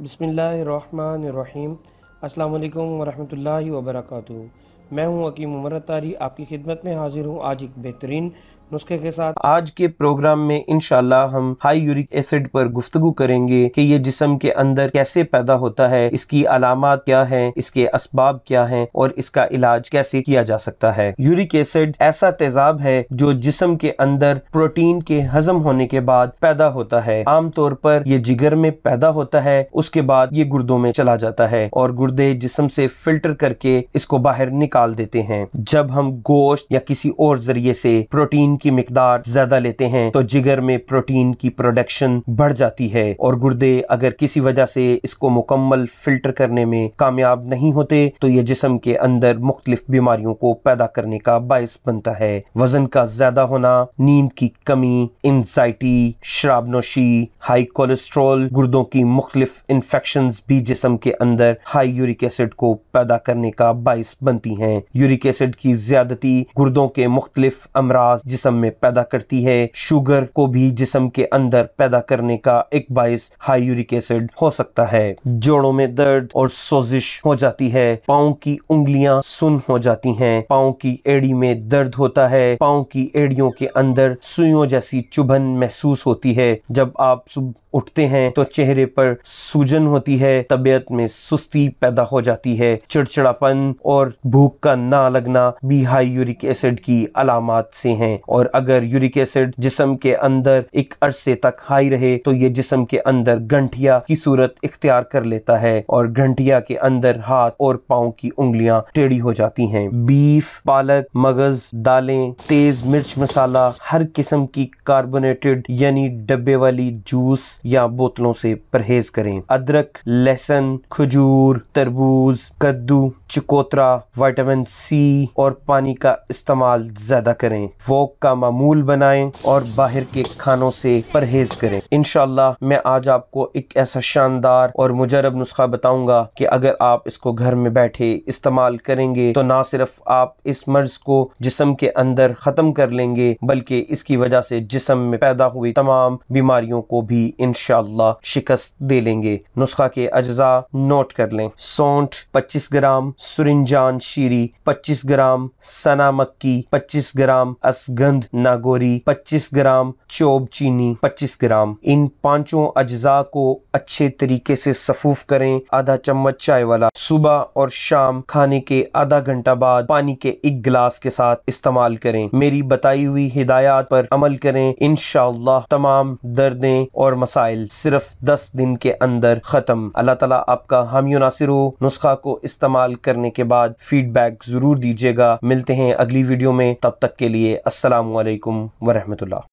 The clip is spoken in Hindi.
बिस्मिल्लाहिर्रहमानिर्रहीम। अस्सलाम वालेकुम वरहमतुल्लाहि वबरकातुहू। मैं हूं हकीम उमर अत्तारी, आपकी खिदमत में हाजिर हूं आज एक बेहतरीन नुस्खे के साथ। आज के प्रोग्राम में इंशाल्लाह हम हाई यूरिक एसिड पर गुफ्तगू करेंगे कि ये जिस्म के अंदर कैसे पैदा होता है, इसकी अलामात क्या हैं, इसके असबाब क्या हैं और इसका इलाज कैसे किया जा सकता है। यूरिक एसिड ऐसा तेजाब है जो जिस्म के अंदर प्रोटीन के हजम होने के बाद पैदा होता है। आमतौर पर ये जिगर में पैदा होता है, उसके बाद ये गुर्दों में चला जाता है और गुर्दे जिस्म से फिल्टर करके इसको बाहर निकाल देते हैं। जब हम गोश्त या किसी और जरिए से प्रोटीन की मिकदार ज्यादा लेते हैं तो जिगर में प्रोटीन की प्रोडक्शन बढ़ जाती है और गुर्दे अगर किसी वजह से इसको मुकम्मल फिल्टर करने में कामयाब नहीं होते तो ये जिस्म के अंदर मुख्तलिफ बीमारियों को पैदा करने का बायस बनता है। वजन का ज्यादा होना, नींद की कमी, एंजाइटी, शराबनोशी, हाई कोलेस्ट्रॉल, गुर्दों की मुख्तलिफ इन्फेक्शंस भी जिस्म के अंदर हाई यूरिक एसिड को पैदा करने का बायस बनती हैं। यूरिक एसिड की ज्यादती गुर्दों के मुख्तलिफ अमराज जिस्म में पैदा करती है। शुगर को भी जिस्म के अंदर पैदा करने का एक बायस हाई यूरिक एसिड हो सकता है। जोड़ों में दर्द और सोजिश हो जाती है, पाँव की उंगलियां सुन्न हो जाती हैं, पाँव की एड़ी में दर्द होता है, पाँव की एड़ियों के अंदर सुइयों जैसी चुभन महसूस होती है। जब आप सुबह उठते हैं तो चेहरे पर सूजन होती है, तबीयत में सुस्ती पैदा हो जाती है, चिड़चिड़ापन और भूख का ना लगना भी हाई यूरिक एसिड की अलामात से हैं। और अगर यूरिक एसिड जिस्म के अंदर एक अरसे तक हाई रहे तो ये जिस्म के अंदर गंठिया की सूरत इख्तियार कर लेता है और गंठिया के अंदर हाथ और पाँव की उंगलियां टेढ़ी हो जाती हैं। बीफ, पालक, मगज, दालें, तेज मिर्च मसाला, हर किस्म की कार्बोनेटेड यानी डब्बे वाली जूस या बोतलों से परहेज करें। अदरक, लहसुन, खजूर, तरबूज, कद्दू, चकोतरा, विटामिन सी और पानी का इस्तेमाल ज्यादा करें। वॉक का मामूल बनाएं और बाहर के खानों से परहेज करें। इंशाल्लाह मैं आज आपको एक ऐसा शानदार और मुजरब नुस्खा बताऊंगा कि अगर आप इसको घर में बैठे इस्तेमाल करेंगे तो ना सिर्फ आप इस मर्ज को जिस्म के अंदर खत्म कर लेंगे बल्कि इसकी वजह से जिस्म में पैदा हुई तमाम बीमारियों को भी इंशाअल्लाह शिकस्त दे लेंगे। नुस्खा के अज्जा नोट कर लें। सौंठ 25 ग्राम, सुरिंजान शीरी 25 ग्राम, सना मक्की 25 ग्राम, असगंध नागोरी 25 ग्राम, चोब चीनी 25 ग्राम। इन पांचों अज्जा को अच्छे तरीके से सफूफ करें। आधा चम्मच चाय वाला सुबह और शाम खाने के आधा घंटा बाद पानी के एक गिलास के साथ इस्तेमाल करें। मेरी बताई हुई हिदायत पर अमल करें, इंशाअल्लाह तमाम दर्दें और मसाइल सिर्फ 10 दिन के अंदर खत्म। अल्लाह ताला आपका हामी नासिर हो। नुस्खा को इस्तेमाल करने के बाद फीडबैक जरूर दीजिएगा। मिलते हैं अगली वीडियो में, तब तक के लिए अस्सलामु अलैकुम वरहमतुल्लाह।